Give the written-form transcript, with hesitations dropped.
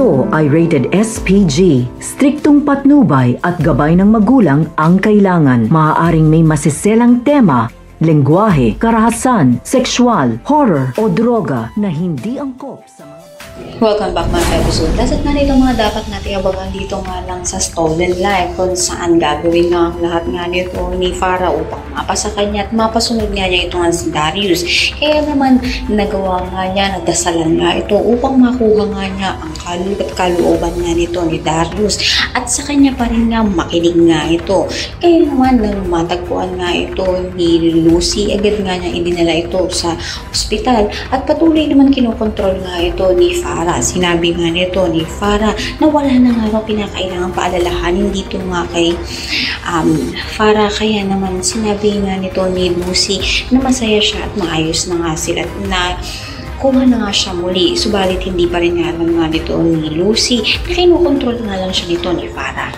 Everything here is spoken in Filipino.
Ito ay rated SPG. Striktong patnubay at gabay ng magulang ang kailangan. Maaaring may masiselang tema, lengguwahe, karahasan, sexual, horror o droga na hindi angkop sa mga... Welcome back mga episode. Lahat nga nito mga dapat natin abangan dito nga lang sa Stolen Life kung saan gagawin nga ang lahat nga nito ni Farah upang mapasa kanya at mapasunod nga niya ito nga si Darius. Kaya naman nagawa nga niya, nagdasalan nga ito upang makuha nga niya ang kalooban nga nito ni Darius at sa kanya pa rin nga makinig nga ito. Kaya naman nang matagpuan nga ito ni Lucy, agad nga niya idinala ito sa ospital at patuloy naman kinokontrol nga ito ni Farah. Sinabi nga nito ni Farah na wala na nga raw pinakailangang paalalahanin dito nga kay Farah. Kaya naman sinabi nga nito ni Lucy na masaya siya at maayos na nga sila na kuha na nga siya muli. Subalit hindi pa rin nga alam nga nito ni Lucy na kinukontrol nga lang siya nito ni Farah.